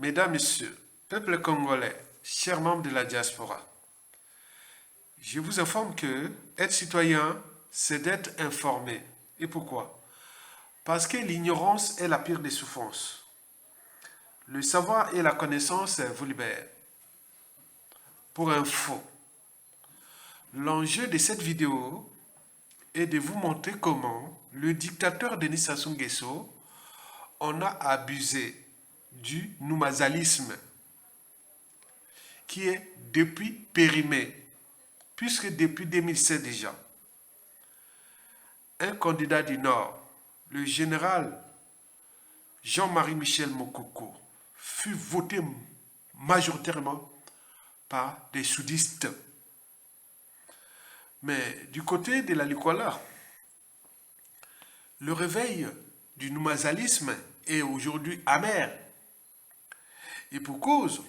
Mesdames, Messieurs, peuple congolais, chers membres de la diaspora, je vous informe que être citoyen, c'est d'être informé. Et pourquoi? Parce que l'ignorance est la pire des souffrances. Le savoir et la connaissance vous libèrent. Pour info, l'enjeu de cette vidéo est de vous montrer comment le dictateur Denis Sassou Nguesso en a abusé du noumazalisme qui est depuis périmé, puisque depuis 2007 déjà, un candidat du Nord, le général Jean-Marie Michel Mokoko, fut voté majoritairement par des soudistes. Mais du côté de la Likwala, le réveil du noumazalisme est aujourd'hui amer. Et pour cause,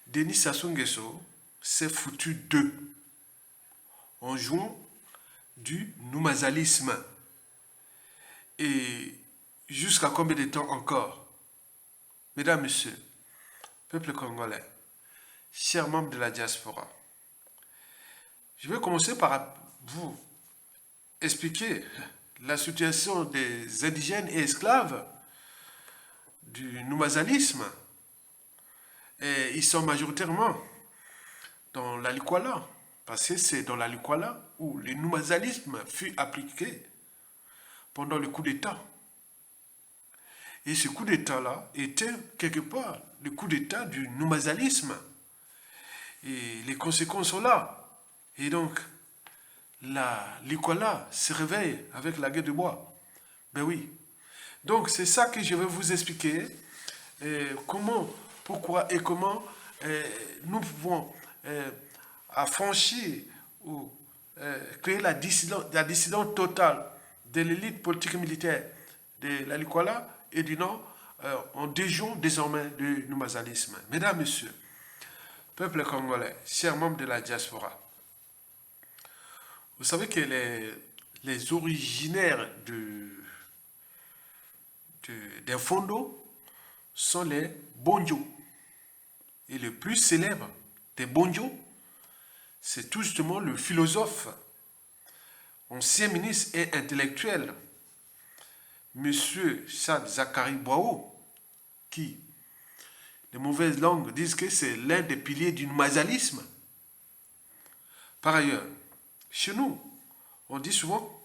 Denis Sassou Nguesso s'est foutu d'eux en jouant du noumazalisme. Et jusqu'à combien de temps encore? Mesdames, Messieurs, peuple congolais, chers membres de la diaspora, je vais commencer par vous expliquer la situation des indigènes et esclaves du noumazalisme. Et ils sont majoritairement dans la Likwala, parce que c'est dans la Likwala où le noumazalisme fut appliqué pendant le coup d'État. Et ce coup d'État-là était quelque part le coup d'État du noumazalisme. Et les conséquences sont là. Et donc, la Likwala se réveille avec la guerre de bois. Ben oui. Donc, c'est ça que je vais vous expliquer. Comment, pourquoi et comment nous pouvons affranchir ou créer la dissidence totale de l'élite politique et militaire de la Likwala et du Nord en déjouant désormais du noumazalisme. Mesdames, Messieurs, peuple congolais, chers membres de la diaspora, vous savez que les originaires des Fondo sont les Bonjo. Et le plus célèbre des Bonjo, c'est tout justement le philosophe, ancien ministre et intellectuel, Monsieur Charles Zachary Boao, qui, les mauvaises langues disent que c'est l'un des piliers du noumazalisme. Par ailleurs, chez nous, on dit souvent,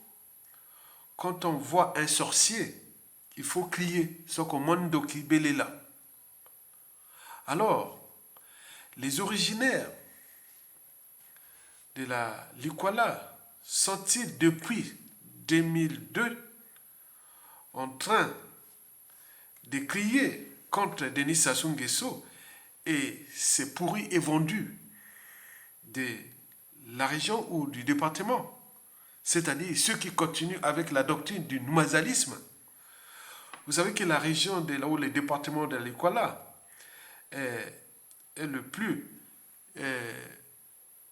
quand on voit un sorcier, il faut crier, Sokomondoki Belela. Alors, les originaires de la Likwala sont-ils depuis 2002 en train de crier contre Denis Sassou Nguesso et ses pourris et vendus de la région ou du département, c'est-à-dire ceux qui continuent avec la doctrine du noumazalisme. Vous savez que la région de là où le département de l'Ikwala est le plus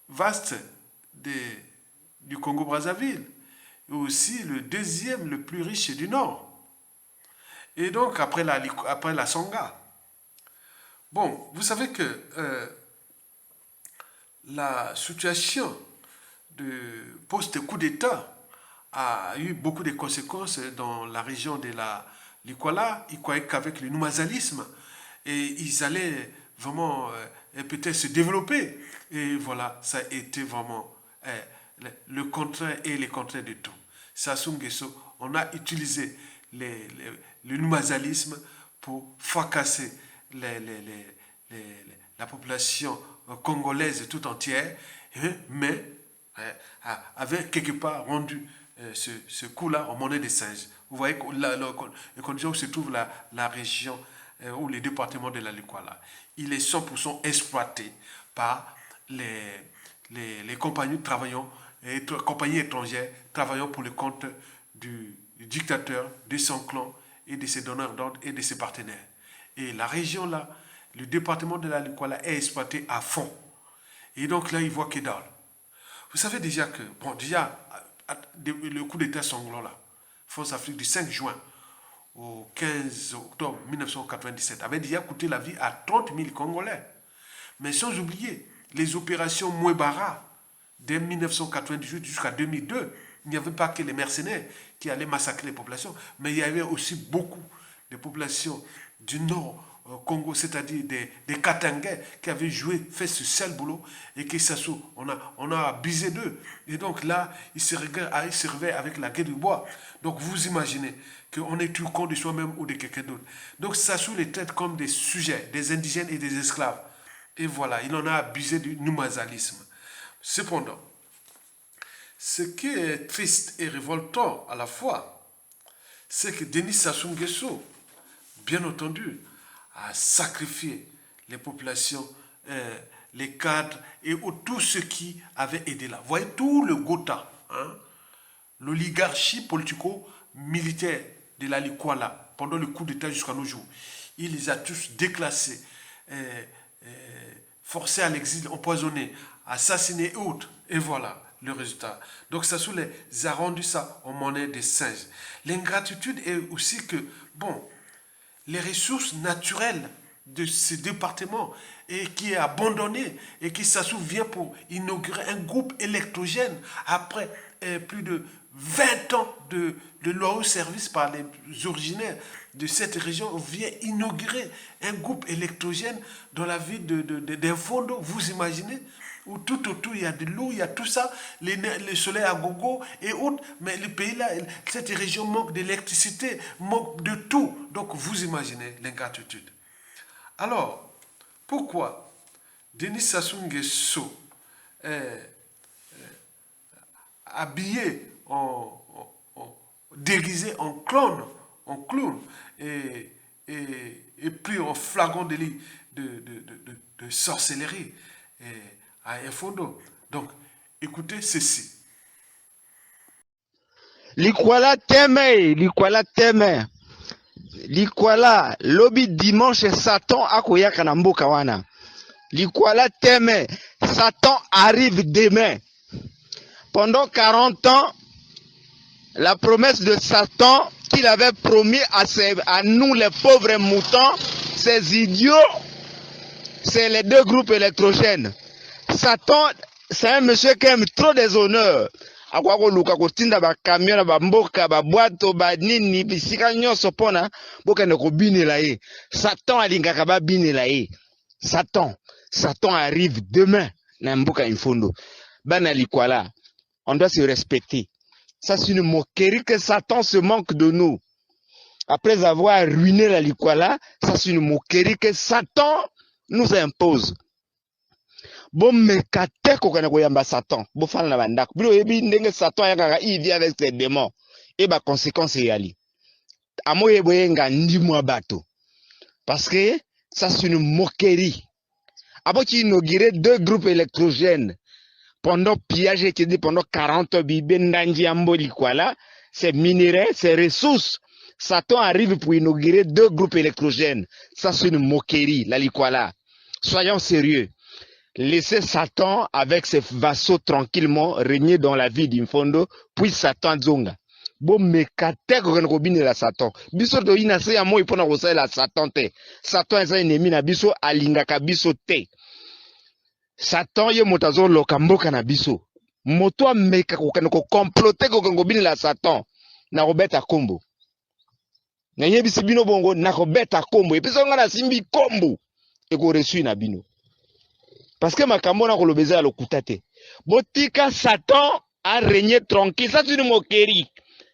vaste du Congo-Brazzaville et aussi le deuxième le plus riche du Nord. Et donc après la Songa. Bon, vous savez que la situation de post-coup d'État a eu beaucoup de conséquences dans la région de la Likwala. Ils croyaient qu'avec le noumazalisme, et ils allaient vraiment peut-être se développer. Et voilà, ça a été vraiment le contraire et les contraires de tout. Sassou Nguesso, on a utilisé le noumazalisme pour fracasser la population congolaise tout entière, mais avait quelque part rendu ce coup-là en monnaie de singe. Vous voyez les conditions où se trouve la région ou les départements de la Likwala. Il est 100% exploité par les compagnies compagnies étrangères travaillant pour le compte du dictateur, de son clan et de ses donneurs d'ordre et de ses partenaires. Et la région là, le département de la Likwala est exploité à fond. Et donc là, il voit que dalle. Vous savez déjà que, bon, déjà, le coup d'État sanglant là, France Afrique du 5 juin au 15 octobre 1997 avait déjà coûté la vie à 30 000 Congolais. Mais sans oublier les opérations Mouebara dès 1998 jusqu'à 2002. Il n'y avait pas que les mercenaires qui allaient massacrer les populations, mais il y avait aussi beaucoup de populations du nord Congo, c'est-à-dire des Katangais qui avaient fait ce sale boulot et qui on a abusé d'eux. Et donc là, ils se réveillent avec la guerre du bois. Donc vous imaginez qu'on est tout con de soi-même ou de quelqu'un d'autre. Donc Sassou les traite comme des sujets, des indigènes et des esclaves. Et voilà, il en a abusé du numazalisme. Cependant, ce qui est triste et révoltant à la fois, c'est que Denis Sassou Nguesso, bien entendu, a sacrifié les populations, les cadres et tous ceux qui avaient aidé là. Vous voyez tout le Gotha, hein, l'oligarchie politico-militaire de la Likwala pendant le coup d'État jusqu'à nos jours. Il les a tous déclassés, forcés à l'exil, empoisonnés, assassinés et autres. Et voilà le résultat. Donc Sassou les a rendu ça en monnaie des singes. L'ingratitude est aussi que, bon, les ressources naturelles de ce département et qui est abandonné et qui Sassou vient pour inaugurer un groupe électrogène après plus de 20 ans de loyaux services par les originaires de cette région. On vient inaugurer un groupe électrogène dans la ville d'Infondo, vous imaginez, où tout autour il y a de l'eau, il y a tout ça, le soleil à gogo et autres, mais le pays là, cette région manque d'électricité, manque de tout. Donc vous imaginez l'ingratitude. Alors, pourquoi Denis Sassou Nguesso est habillé déguisé en clown et pris en flagrant délit de sorcellerie à Infondo. Donc, écoutez ceci. Likwala teme. Likwala, lobby dimanche Satan akoyaka na mboka wana. Likwala teme, Satan arrive demain. Pendant 40 ans, la promesse de Satan qu'il avait promis à nous les pauvres moutons, ces idiots, c'est les deux groupes électrogènes. Satan, c'est un monsieur qui aime trop des honneurs. Akwako luka kotinda ba camion ba mboka ba boato ba nini bisika nyonso pona boka ndeko binela ye. Satan alingaka ba binela ye. Satan arrive demain na mboka Infondo. Bana Likwala, on doit se respecter. Ça c'est une moquerie que Satan se moque de nous. Après avoir ruiné la Likwala, ça c'est une moquerie que Satan nous impose. Bon mekate kokana koyamba Satan bo fala na bandako bilo yebi ndenge Satan yakaka il vient avec ses démons et ba conséquence yali amoye boyenga ndimwa bato parce que ça c'est une moquerie. Après qu'il inauguré deux groupes électrogènes pendant pillage et dit pendant 40 ans bibendanji ambo Likwala, c'est minerais, c'est ressources. Satan arrive pour inaugurer deux groupes électrogènes. Ça c'est une moquerie la Likwala. Soyons sérieux. Laissez Satan avec ses vassaux tranquillement régner dans la vie d'Infondo, puis Satan zonga. Bon mekate ko bine la Satan. Biso to ina se amo ipona ko la Satan te. Satan est un ennemi na biso alingaka biso te. Satan ye motazo lokamboka na biso. Moto ameka ko comploter ko bine la Satan na robeta kombo. Na yebisi bino bongo na robeta kombo et puis nga na simbi kombo et ko reçu na bino. Parce que makambo na kolobeza ya lokuta te. Botika Satan a régné tranquille. Ça c'est une moquerie.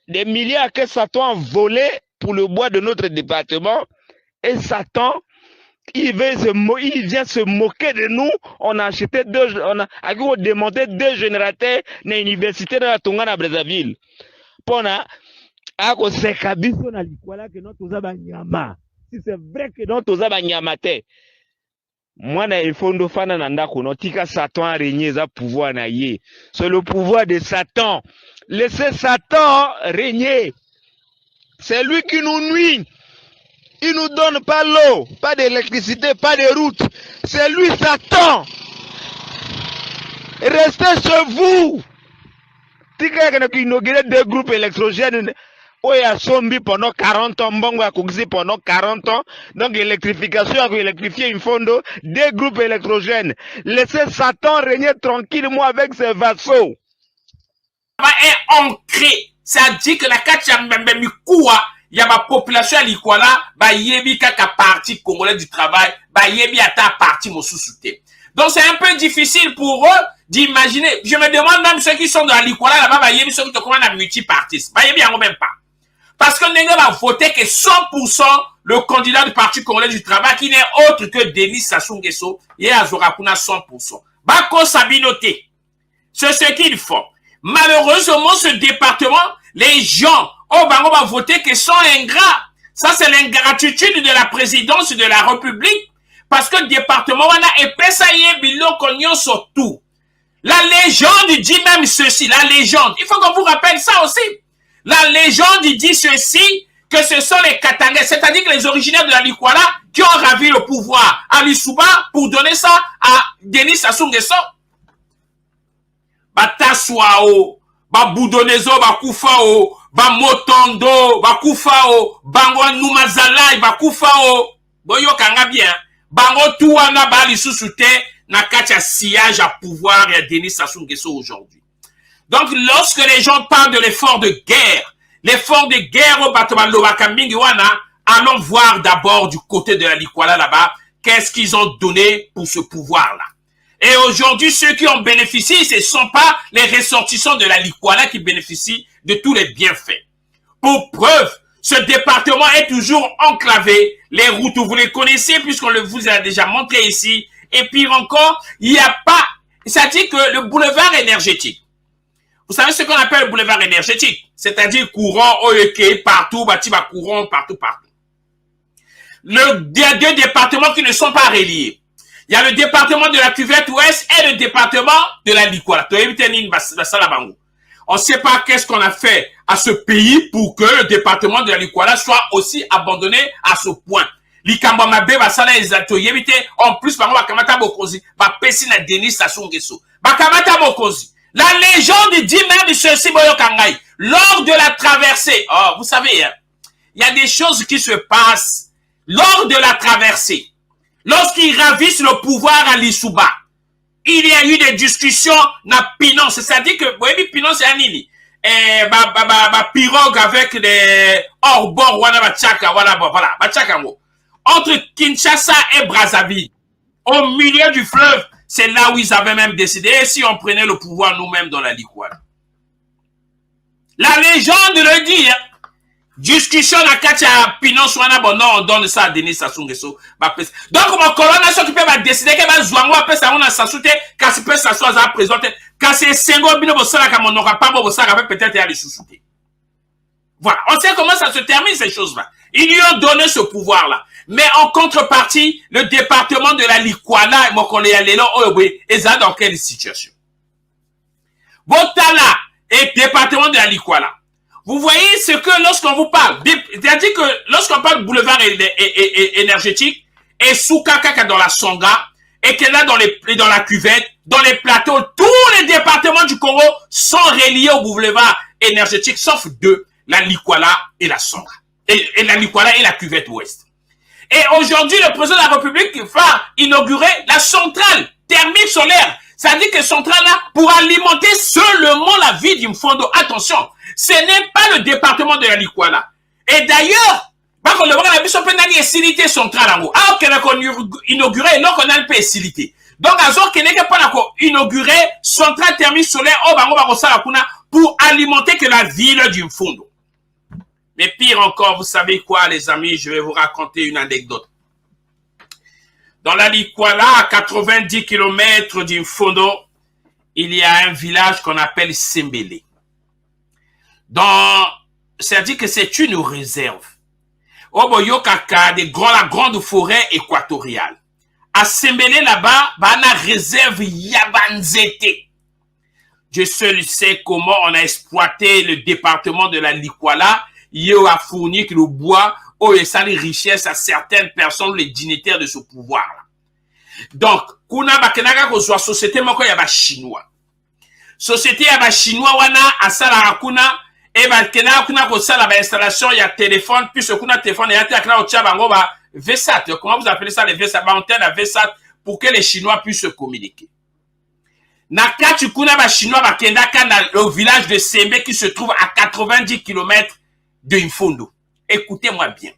Des milliards que Satan a volé pour le bois de notre département. Et Satan, il vient se moquer de nous. On a acheté on a démonté deux générateurs dans l'université de la Tonga na Brazzaville. Pona, ako seka biso na Likwala que non toza ba nyama. Si c'est vrai que non toza ba nyama te. Moi, il faut nous faire un ndako, tika Satan a régné za pouvoir na ye. C'est le pouvoir de Satan. Laissez Satan régner. C'est lui qui nous nuit. Il nous donne pas l'eau, pas d'électricité, pas de route. C'est lui Satan. Restez chez vous. Tika qui inauguré deux groupes électrogènes Oya sombi pendant 40 ans, mbongo ya kugisi pendant 40 ans. Donc électrification, à électrifier une fondo, des groupes électrogènes. Laissez Satan régner tranquillement avec ses vassaux. Est ancré. Ça dit que la il y a ma population à l'Ikwala, yebi kaka parti congolais du travail, yebi ata parti mosusute. Donc c'est un peu difficile pour eux d'imaginer. Je me demande même ceux qui sont dans l'Ikwala là-bas, yebi ceux qui te commandent à multipartisme. Yebi en même pas. Parce qu'on va voter que 100% le candidat du parti congolais du travail qui n'est autre que Denis Sassou Nguesso, et Azorakuna 100%. Bako Sabinoté. C'est ce qu'ils font. Malheureusement, ce département, les gens, va voter que sont ingrats. Ça, c'est l'ingratitude de la présidence de la République. Parce que le département, on a épais bilon cognon surtout. La légende dit même ceci, la légende. Il faut qu'on vous rappelle ça aussi. La légende dit ceci, que ce sont les Katangais, c'est-à-dire que les originaires de la Likwala qui ont ravi le pouvoir à Lissouba pour donner ça à Denis Sassou Nguesso. Bataswao, Baboudonezo, Bakufao, Bamotondo, Bakufao, Bango Numazalai, Bakufao. Boyo kanga bien. Bango Touana Bali Susute, Nakacha sillage à pouvoir et à Denis Sassou Nguesso aujourd'hui. Donc, lorsque les gens parlent de l'effort de guerre au Batman Lobakambingi Wana, allons voir d'abord du côté de la Likwala là-bas, qu'est-ce qu'ils ont donné pour ce pouvoir-là. Et aujourd'hui, ceux qui ont bénéficié, ce ne sont pas les ressortissants de la Likwala qui bénéficient de tous les bienfaits. Pour preuve, ce département est toujours enclavé. Les routes, vous les connaissez puisqu'on vous a déjà montré ici. Et pire encore, il n'y a pas, ça dit que le boulevard énergétique. Vous savez ce qu'on appelle le boulevard énergétique, c'est-à-dire courant, OEK, partout, bâtiment courant, partout. Il y a deux départements qui ne sont pas reliés. Il y a le département de la cuvette ouest et le département de la Likwala. On ne sait pas qu'est-ce qu'on a fait à ce pays pour que le département de la Likwala soit aussi abandonné à ce point. En plus, par exemple, Denis Sassou Nguesso. La légende dit même ceci, lors de la traversée. Oh, vous savez, hein, il y a des choses qui se passent lors de la traversée. Lorsqu'ils ravissent le pouvoir à Lissouba, il y a eu des discussions na Pinon. C'est-à-dire que, vous voyez, Pinon, c'est un nini. Pirogue avec des hors-bord, voilà, entre Kinshasa et Brazzaville, au milieu du fleuve, c'est là où ils avaient même décidé. Et si on prenait le pouvoir nous-mêmes dans la Likwala? La légende le dit, hein. Discussion à Katia Pinon Swana, bon non, on donne ça à Denis Sassou Nguesso. Donc, mon colonation qui peut décider que Zouango après ça, on a Sassouté, quand c'est peut s'asseoir à présenter, quand c'est Sengo Bino Bossala, quand on n'aura pas Bossala, peut-être aller sous-souter. Voilà, on sait comment ça se termine ces choses-là. Ils lui ont donné ce pouvoir-là. Mais en contrepartie, le département de la Likwala, et ça dans quelle situation? Botala et département de la Likwala. Vous voyez ce que lorsqu'on vous parle, c'est-à-dire que lorsqu'on parle de boulevard énergétique, et Soukaka dans la Songa, et que là dans la cuvette, dans les plateaux, tous les départements du Congo sont reliés au boulevard énergétique, sauf deux, la Likwala et la Songa. Et la Likwala et la cuvette ouest. Et aujourd'hui, le président de la République va inaugurer la centrale thermique solaire. Ça dit que centrale là, pour alimenter seulement la ville du Mfondo. Attention, ce n'est pas le département de la Likwala. Et d'ailleurs, donc on a inauguré, donc on a un peu facilité. Donc, Azor Keneke pas inauguré centrale thermique solaire pour alimenter que la ville du Mfondo. Mais pire encore, vous savez quoi, les amis, je vais vous raconter une anecdote. Dans la Likwala, à 90 km du Mfondo, il y a un village qu'on appelle Sembele. C'est-à-dire que c'est une réserve. Oboyokaka, la grande forêt équatoriale. À Sembele, là-bas, il y a une réserve Yabanzete. Je seul sais comment on a exploité le département de la Likwala. Il a fourni le bois, et ça les richesses à certaines personnes, les dignitaires de ce pouvoir-là. Donc, kuna bakenaka kozwa société moko ya ba chinois. Société ya ba chinois wana asala kuna Et bah, kena kuna ko sala ba installation, il y a téléphone, puis ce kuna téléphone, il y a kana au tcha bango ba VSAT. Comment vous appelez ça les VSAT? Ba antenne à VSAT pour que les Chinois puissent se communiquer. Na kati kuna ba Chinois ba kenda kana au village de Sembe qui se trouve à 90 km de Imfondo. Écoutez-moi bien.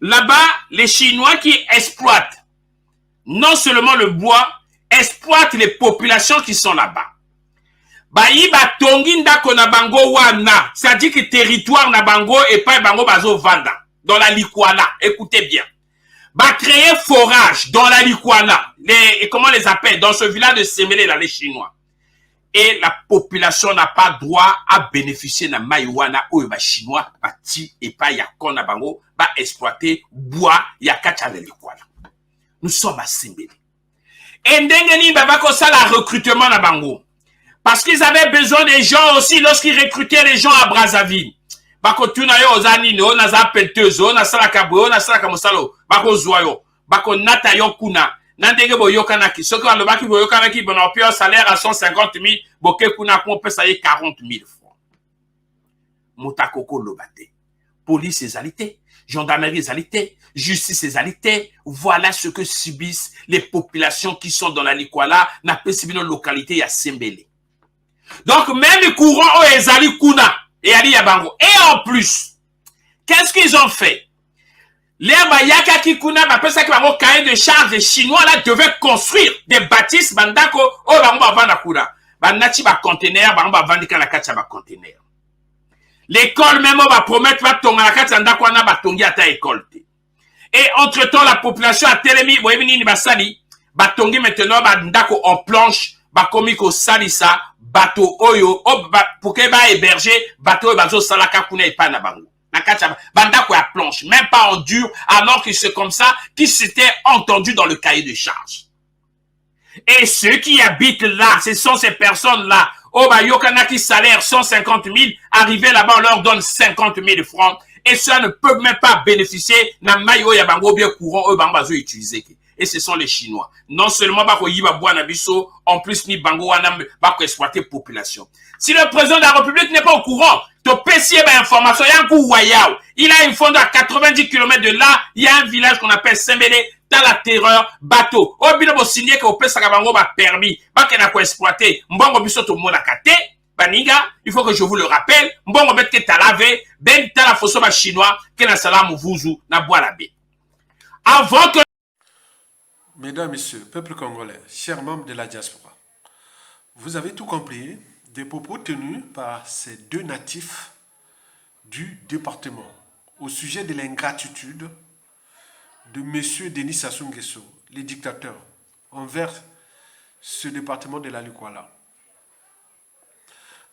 Là-bas, les Chinois qui exploitent non seulement le bois, exploitent les populations qui sont là-bas. Bayi batongi ndako na bango wana, c'est-à-dire que territoire na bango et pas bango bazo vanda dans la Likwala. Écoutez bien. Ba créer forage dans la Likwala. Et comment on les appelle dans ce village de Semele là les Chinois. Et la population n'a pas droit à bénéficier de maïwana ou ba chinois bati et pas ya kona bango ba exploiter bois ya kacha de Likwala. Nous sommes à Semele. Et ndengeni ba ko ça la recrutement na bango. Parce qu'ils avaient besoin des gens aussi lorsqu'ils recrutaient les gens à Brazzaville. Bako tuna yo ozani no na za peltezo na sala kabro na sala kamosalo bako zoyo bako nata yo kuna nandenge boyoka naki soko alobaki boyoka naki bon on salaire à 150 000 boke kuna ko peut ça 40 000 francs. Motakoko lobate. Police ezalité, gendarmerie ezalité, justice ezalité, voilà ce que subissent les populations qui sont dans la Likwala na pesibino localité ya Sembele. Donc, même les courants, ils allaient kuna, et ali yabango. Et en plus, qu'est-ce qu'ils ont fait? Les Bayaka qui kuna, parce que bango cahier de charge des Chinois là devaient construire des bâtisses bandako, oh bango bavanda kuna. Banati ba conteneur, bango bavandika la kacha ba conteneur. L'école même va promettre va tonga la kacha ndako wana ba tongi ata école. Et entre-temps, la population a télémi, boyebi nini basali, ba tongi maintenant ba ndako en planche, ba komiko salisa, bateau oyo pour que ba héberger bateau bazo salaka kuna ipana bango na kacha bandako ya planche même pas en dur alors que c'est comme ça qui s'était entendu dans le cahier de charge. Et ceux qui habitent là, ce sont ces personnes là oh ba yokana qui salaire 150 000 arrivé là-bas on leur donne 50 000 francs et ceux ne peuvent même pas bénéficier na mayo ya bango bien courant eux bango bazo utiliser. Et ce sont les Chinois. Non seulement bako yiba boana biso, en plus ni bango wana bako exploiter population. Si le président de la République n'est pas au courant, to pesier ba information, il y a un coup wayao. Il a une fonde à 90 km de là, il y a un village qu'on appelle Sembele, dans la terreur, bateau. Au bino bo signé que au pesa bango ba permis, ba kena ko exploiter. Mbongo biso to mona kate, baniga, il faut que je vous le rappelle, mbongo bet ke talavé, ben tala foso ba chinois, que na salam vuzu na boala be. Avant que Mesdames, Messieurs, peuple congolais, chers membres de la diaspora, vous avez tout compris des propos tenus par ces deux natifs du département au sujet de l'ingratitude de M. Denis Sassou Nguesso, le dictateur, envers ce département de la Likwala.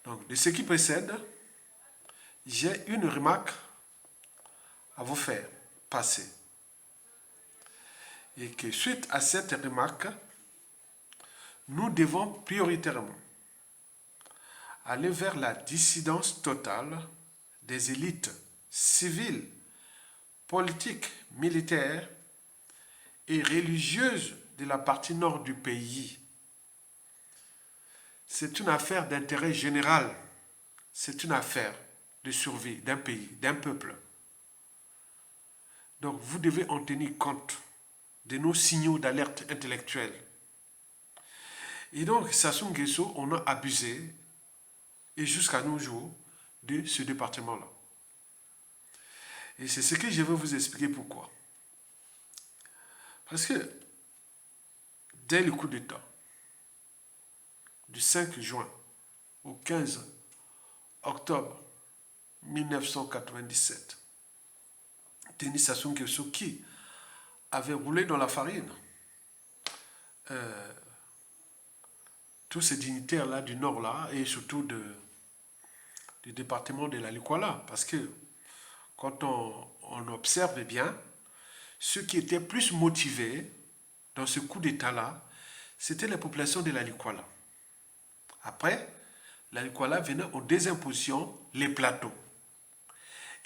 Donc, de ce qui précède, j'ai une remarque à vous faire passer. Et que suite à cette remarque, nous devons prioritairement aller vers la dissidence totale des élites civiles, politiques, militaires et religieuses de la partie nord du pays. C'est une affaire d'intérêt général. C'est une affaire de survie d'un pays, d'un peuple. Donc vous devez en tenir compte de nos signaux d'alerte intellectuelle. Et donc, Sassou Nguesso, on a abusé, et jusqu'à nos jours, de ce département-là. Et c'est ce que je vais vous expliquer pourquoi. Parce que, dès le coup d'État, du 5 juin au 15 octobre 1997, Denis Sassou Nguesso, qui avait roulé dans la farine tous ces dignitaires-là du Nord-là et surtout du département de la Likwala. Parce que quand on observe bien, ceux qui étaient plus motivés dans ce coup d'État-là, c'était la population de la Likwala. Après, la Likwala venait en deuxième position, les plateaux.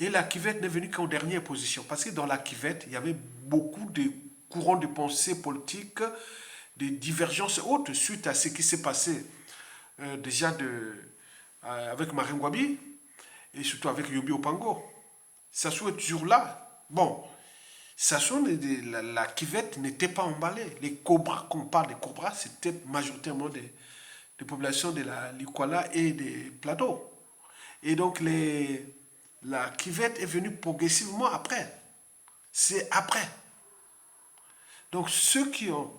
Et la Kivette n'est venue qu'en dernière position. Parce que dans la Kivette, il y avait beaucoup de courants de pensée politique, de divergences hautes suite à ce qui s'est passé déjà avec Marine Ngouabi et surtout avec Yobi Opango. Sassou est toujours là. Bon, Sassou, la cuvette n'était pas emballée. Les cobras, qu'on parle des cobras, c'était majoritairement des populations de la Likwala et des plateaux. Et donc, la cuvette est venue progressivement après. C'est après. Donc, ceux qui ont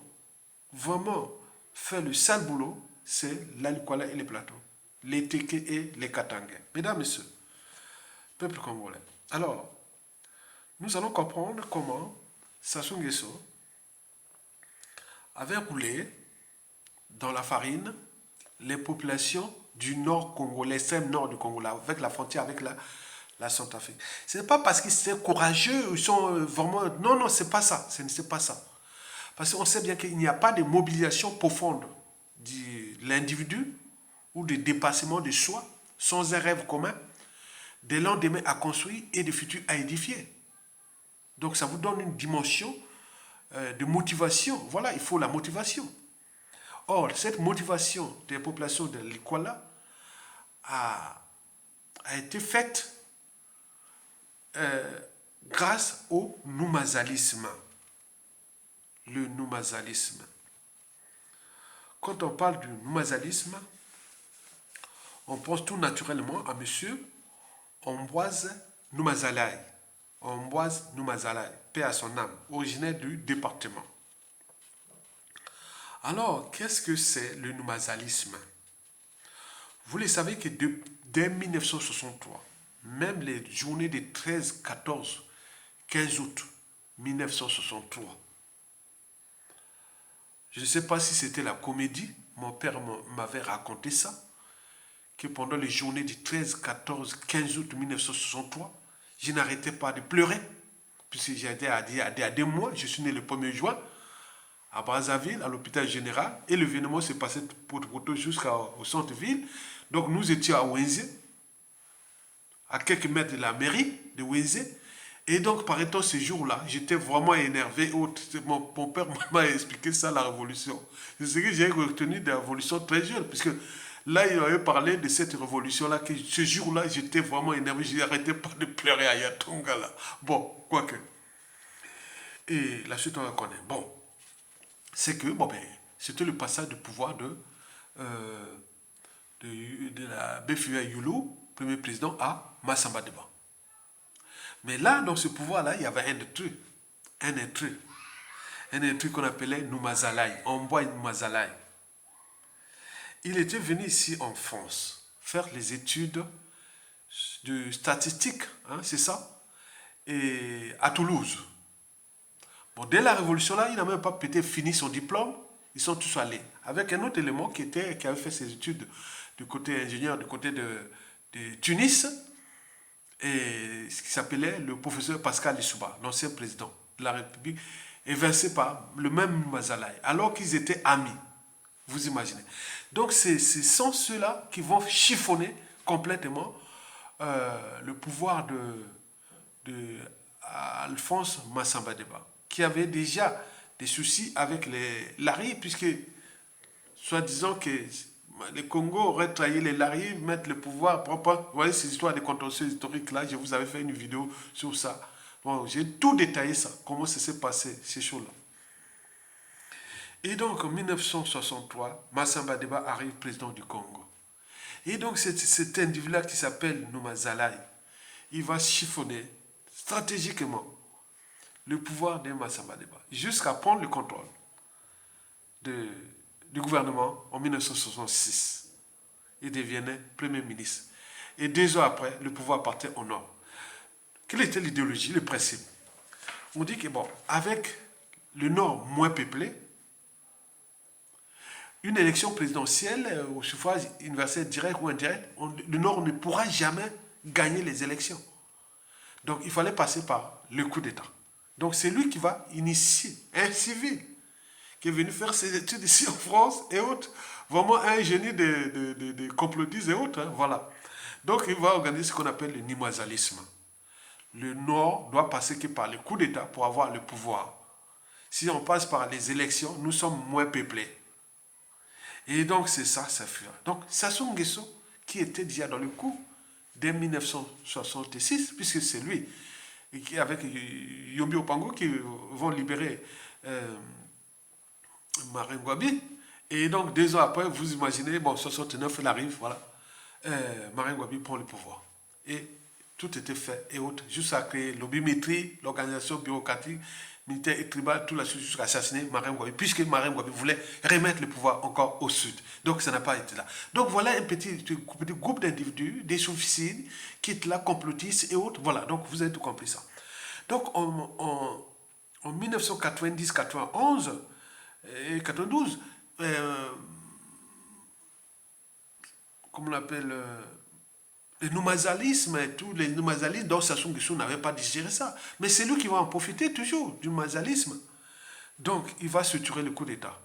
vraiment fait le sale boulot, c'est la Likwala et les plateaux. Les Teke et les Katangais. Mesdames, Messieurs, peuple congolais. Alors, nous allons comprendre comment Sassou Nguesso avait roulé dans la farine les populations du nord Congo, l'extrême nord du Congo, là, avec la frontière avec la Centrafrique. Ce n'est pas parce qu'ils étaient courageux, ils sont vraiment... Non, non, c'est pas ça. C'est pas ça. Parce qu'on sait bien qu'il n'y a pas de mobilisation profonde de l'individu ou de dépassement de soi sans un rêve commun, des lendemains à construire et des futurs à édifier. Donc ça vous donne une dimension de motivation. Voilà, il faut la motivation. Or, cette motivation des populations de l'Ikwala a été faite grâce au noumazalisme. Le noumazalisme. Quand on parle du noumazalisme, on pense tout naturellement à monsieur Ambroise Noumazalaï. Ambroise Noumazalaï, paix à son âme, originaire du département. Alors, qu'est-ce que c'est le noumazalisme? Vous le savez que dès 1963, même les journées des 13, 14, 15 août 1963, je ne sais pas si c'était la comédie, mon père m'avait raconté ça, que pendant les journées du 13, 14, 15 août 1963, je n'arrêtais pas de pleurer, puisque j'étais à 2 mois, je suis né le 1er juin, à Brazzaville, à l'hôpital général, et l'événement s'est passé jusqu'au centre-ville. Donc nous étions à Wenze, à quelques mètres de la mairie de Wenze, et donc par exemple ce jour-là, j'étais vraiment énervé. Mon père m'a expliqué ça, la révolution. C'est ce que j'ai retenu de la révolution très jeune, puisque là, il avait parlé de cette révolution-là, que ce jour-là, j'étais vraiment énervé, je n'arrêtais pas de pleurer à Yatonga, là. Bon, quoique. Et la suite, on la connaît. Bon, c'est que, bon, ben, c'était le passage de pouvoir de la Befua Yulu, premier président, à Massamba Deba. Mais là, dans ce pouvoir-là, il y avait un intrus qu'on appelait Noumazalaï, Ambroise Noumazalaï. Il était venu ici en France faire les études de statistique, hein, c'est ça, et à Toulouse. Bon, dès la révolution là, il n'a même pas peut-être fini son diplôme, ils sont tous allés. Avec un autre élément qui avait fait ses études du côté ingénieur, du côté de Tunis, et ce qui s'appelait le professeur Pascal Lissouba, l'ancien président de la République, évincé par le même Mazalaï, alors qu'ils étaient amis. Vous imaginez. Donc, ce sont ceux-là qui vont chiffonner complètement le pouvoir de Alphonse Massamba Deba, qui avait déjà des soucis avec les Laris, puisque, soi-disant que les Congo auraient trahi les Laris, mettre le pouvoir propre. Vous voyez ces histoires de contentieux historiques-là, je vous avais fait une vidéo sur ça. Bon, j'ai tout détaillé ça, comment ça s'est passé, ces choses-là. Et donc, en 1963, Massamba Deba arrive président du Congo. Et donc, cet individu-là qui s'appelle Noumazalaï, il va chiffonner stratégiquement le pouvoir de Massamba Deba, jusqu'à prendre le contrôle du gouvernement en 1966. Il devenait Premier ministre. Et 2 ans après, le pouvoir partait au nord. Quelle était l'idéologie, le principe? On dit que, bon, avec le nord moins peuplé, une élection présidentielle au suffrage universel direct ou indirect, le Nord ne pourra jamais gagner les élections. Donc il fallait passer par le coup d'État. Donc c'est lui qui va initier un civil qui est venu faire ses études ici en France et autres. Vraiment un génie de complotistes et autres. Hein, voilà. Donc il va organiser ce qu'on appelle le nimazalisme. Le Nord doit passer que par le coup d'État pour avoir le pouvoir. Si on passe par les élections, nous sommes moins peuplés. Et donc, c'est ça, ça fait. Donc, Sassou Nguesso, qui était déjà dans le coup dès 1966, puisque c'est lui, et qui, avec Yombi Opango, qui vont libérer Marine Ngouabi. Et donc, 2 ans après, vous imaginez, bon, 69, il arrive, voilà. Marine Ngouabi prend le pouvoir. Et tout était fait et autres, jusqu'à créer l'obimétrie, l'organisation bureaucratique, militaire et tribale, tout là-dessus, jusqu'à assassiner Marine Ngouabi, puisque Marine Ngouabi voulait remettre le pouvoir encore au sud. Donc, ça n'a pas été là. Donc, voilà un petit groupe d'individus, des sous-officiers, qui étaient là, complotistes et autres. Voilà, donc vous avez tout compris ça. Donc, en 1990-91 et 92, comment on l'appelle, le noumazalisme et tous les noumazalistes, donc Sassou Nguesso n'avait pas digéré ça. Mais c'est lui qui va en profiter toujours du noumazalisme. Donc, il va se tuer le coup d'État.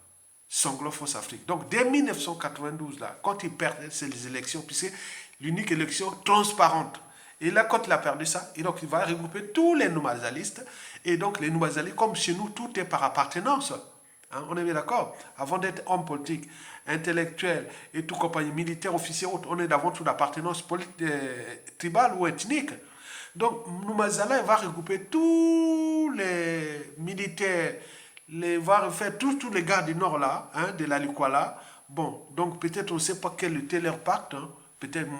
Sanglant Force Afrique. Donc, dès 1992, là, quand il perd ces élections, puisque l'unique élection transparente. Et là, quand il a perdu ça, et donc il va regrouper tous les noumazalistes. Et donc, les noumazalistes, comme chez nous, tout est par appartenance. Hein, on est bien d'accord. Avant d'être homme politique, intellectuel et tout compagnie militaire, officier, on est d'avant tout d'appartenance tribale ou ethnique. Donc, Noumazala va regrouper tous les militaires, va refaire tous les gars du Nord là, hein, de la Likwala. Bon, donc peut-être on ne sait pas quel était leur pacte. Hein, peut-être,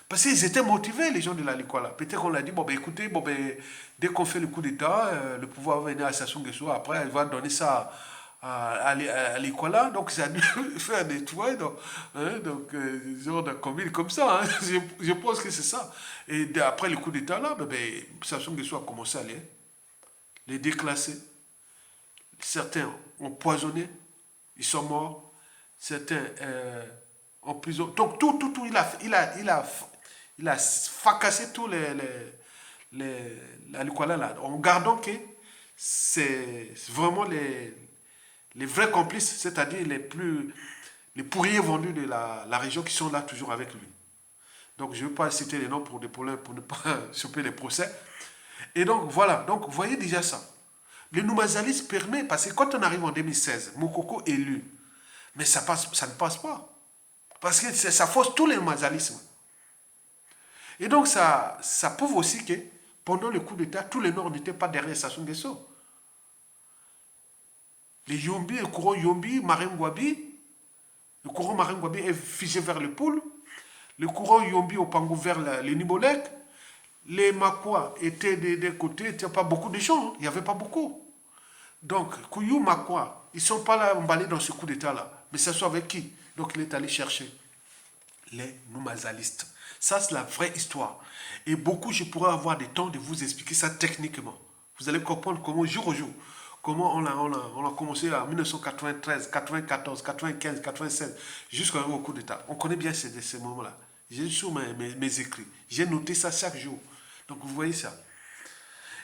parce qu'ils étaient motivés, les gens de la Likwala. Peut-être qu'on l'a dit, bon, ben, écoutez, bon, ben, dès qu'on fait le coup d'État, le pouvoir va venir à Sassou Nguesso. Après, elle va donner ça à l'Ikwala, donc ça a dû faire des toits, donc genre de commune comme ça, hein. Je pense que c'est ça. Et après le coup d'État là, Sassou Nguesso a commencé à les déclasser. Certains ont poisonné, ils sont morts, certains en prison. Donc tout, il a fracassé tous la Likwala là, en gardant que c'est vraiment les vrais complices, c'est-à-dire les pourriers vendus de la région qui sont là toujours avec lui. Donc je ne veux pas citer les noms pour des problèmes, pour ne pas choper les procès. Et donc voilà, donc vous voyez déjà ça. Le noumazalisme permet, parce que quand on arrive en 2016, Moukoko est élu, mais ça ne passe pas. Parce que ça fausse tous les noumazalismes. Et donc ça prouve aussi que pendant le coup d'État, tous les Nords n'étaient pas derrière Sassou Nguesso. Les Yombi, le courant Yombi, Marine Ngouabi, le courant Marine Ngouabi est figé vers le pôle, le courant Yombi Opango vers les Nibolek, les Makwa étaient des côtés, il n'y avait pas beaucoup de gens, il n'y avait pas beaucoup. Donc, Kouyou, Makwa, ils ne sont pas là emballés dans ce coup d'État-là, mais ça soit avec qui? Donc, il est allé chercher les noumazalistes. Ça, c'est la vraie histoire. Et beaucoup, je pourrais avoir des temps de vous expliquer ça techniquement. Vous allez comprendre comment, jour au jour, comment on a commencé en 1993, 94, 95, 96, jusqu'au coup d'État. On connaît bien ces moments-là. J'ai sur mes écrits. J'ai noté ça chaque jour. Donc, vous voyez ça.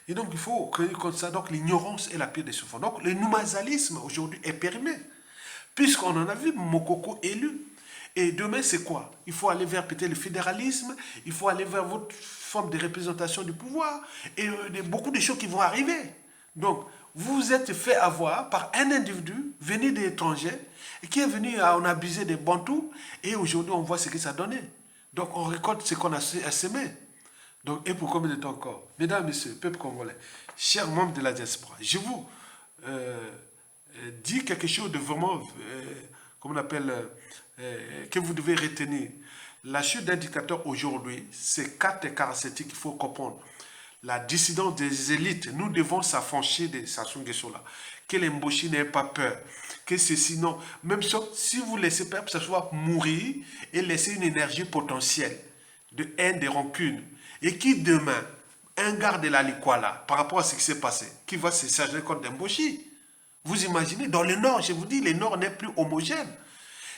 Et donc, il faut créer comme ça. Donc, l'ignorance est la pire des souffrances. Donc, le noumazalisme, aujourd'hui, est périmé. Puisqu'on en a vu Mokoko élu. Et demain, c'est quoi? Il faut aller vers peut-être le fédéralisme. Il faut aller vers votre forme de représentation du pouvoir. Et beaucoup de choses qui vont arriver. Donc, vous vous êtes fait avoir par un individu venu de l'étranger et qui est venu en abuser des Bantous. Et aujourd'hui, on voit ce que ça a donné. Donc, on récolte ce qu'on a semé. Donc, et pour combien de temps encore? Mesdames, Messieurs, peuple congolais, chers membres de la diaspora, je vous dis quelque chose de vraiment, comment on appelle, que vous devez retenir. La chute d'un dictateur aujourd'hui, c'est 4 caractéristiques qu'il faut comprendre. La dissidence des élites, nous devons s'affranchir de Sassou Nguesso là. Que les Mboshi n'aient pas peur. Que ceci, non. Même si vous laissez peur, ça soit mourir et laisser une énergie potentielle de haine, de rancune. Et qui demain, un garde de la Likwala, par rapport à ce qui s'est passé, qui va se charger contre Mboshi? Vous imaginez, dans le Nord, je vous dis, le Nord n'est plus homogène.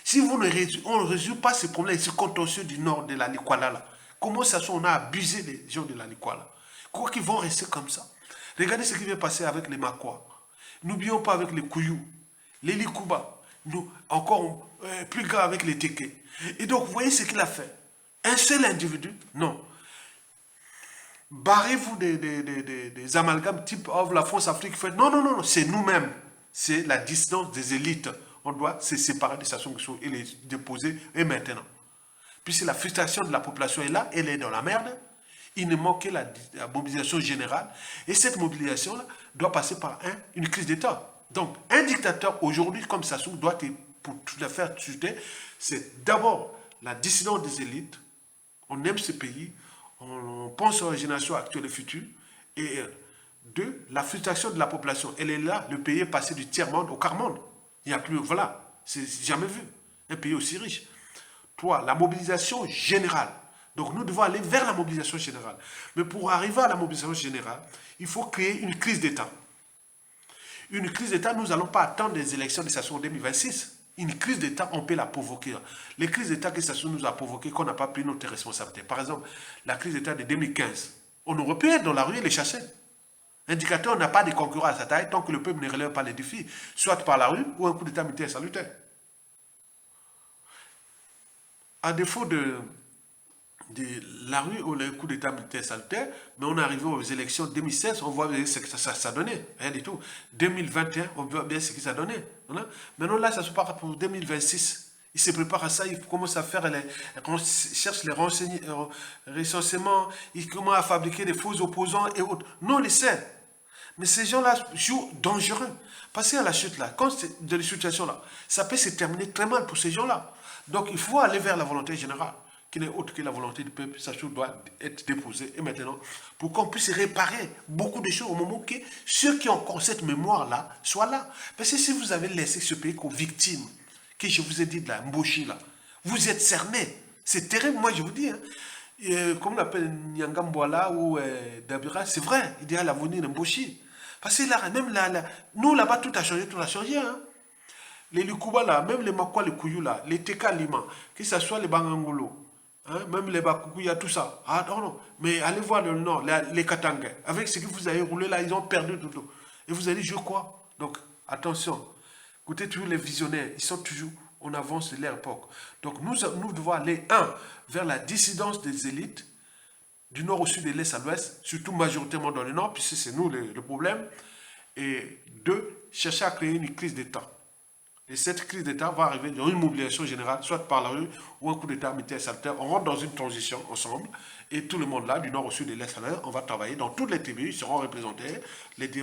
Si on ne résout pas ces problèmes, ces contentieux du Nord de la Likwala là, comment ça se fait on a abusé des gens de la Likwala? Quoi qu'ils vont rester comme ça. Regardez ce qui vient passer avec les Makwa. N'oublions pas avec les Kouyou, les Likuba, encore plus grave avec les Teke. Et donc, vous voyez ce qu'il a fait. Un seul individu, non. Barrez-vous des amalgames type of la France-Afrique. Non, c'est nous-mêmes. C'est la distance des élites. On doit se séparer de Sassou Nguesso et les déposer, et maintenant. puisque la frustration de la population est là, elle est dans la merde. Il ne manque que la mobilisation générale. Et cette mobilisation-là doit passer par une crise d'État. Donc, un dictateur aujourd'hui, comme Sassou, doit, pour tout à faire chuter, c'est d'abord la dissidence des élites. On aime ce pays, on pense aux générations actuelles et futures. Et deux, la frustration de la population. Elle est là, le pays est passé du tiers-monde au quart-monde. Il n'y a plus, voilà, c'est jamais vu. Un pays aussi riche. Toi, la mobilisation générale. Donc nous devons aller vers la mobilisation générale. Mais pour arriver à la mobilisation générale, il faut créer une crise d'État. Une crise d'État, nous n'allons pas attendre les élections de Sassou en 2026. Une crise d'État, on peut la provoquer. Les crises d'État que Sassou nous a provoquées, qu'on n'a pas pris notre responsabilité. Par exemple, la crise d'État de 2015. On aurait pu être dans la rue et les chasser. L'indicateur n'a pas de concurrents à sa taille tant que le peuple ne relève pas les défis, soit par la rue ou un coup d'État militaire salutaire. À défaut de la rue ou le coup d'État militaire salutaire, mais on est arrivé aux élections 2016, on voit ce que ça donnait, rien du tout. 2021, on voit bien ce que ça donnait. Voilà. Maintenant là, ça se prépare pour 2026. Il se prépare à ça, il commence à faire cherche les recensements, il commence à fabriquer des faux opposants et autres. Non, on le sait. Mais ces gens-là jouent dangereux. Passer à la chute là, quand c'est de la situation là, ça peut se terminer très mal pour ces gens-là. Donc il faut aller vers la volonté générale, qui n'est autre que la volonté du peuple. Ça doit être déposé. Et maintenant, pour qu'on puisse réparer beaucoup de choses au moment que ceux qui ont encore cette mémoire-là soient là. Parce que si vous avez laissé ce pays comme victime, que je vous ai dit de la Mboshi là, vous êtes cerné. C'est terrible, moi je vous dis. Hein. Comme on appelle Nyangamboala ou Dabira, c'est vrai, il y a l'avenir de Mboshi. Parce que là, même là, nous là-bas, tout a changé. Hein. Les Lukuba là, même les Makwa, les Kouyou là, les Teka Lima, que ce soit les Bangangolo, hein, même les Bakukuya, tout ça. Ah non. Mais allez voir le nord, les Katanga. Avec ce que vous avez roulé là, ils ont perdu tout. Et vous allez jouer quoi? Donc, attention. Écoutez toujours les visionnaires, ils sont toujours en avance de leur époque. Donc, nous devons aller, vers la dissidence des élites, du nord au sud, de l'est à l'ouest, surtout majoritairement dans le nord, puisque c'est nous le problème. Et deux, chercher à créer une crise d'État. Et cette crise d'État va arriver dans une mobilisation générale, soit par la rue ou un coup d'État militaire salutaire. On rentre dans une transition ensemble et tout le monde là, du nord au sud, de l'est à l'ouest, on va travailler dans toutes les tribus, ils seront représentés.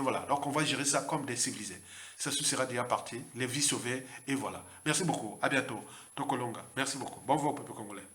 Voilà. Donc on va gérer ça comme des civilisés. Ça sera déjà parti, les vies sauvées et voilà. Merci beaucoup. À bientôt. Tokolonga. Merci beaucoup. Bon vent au peuple congolais.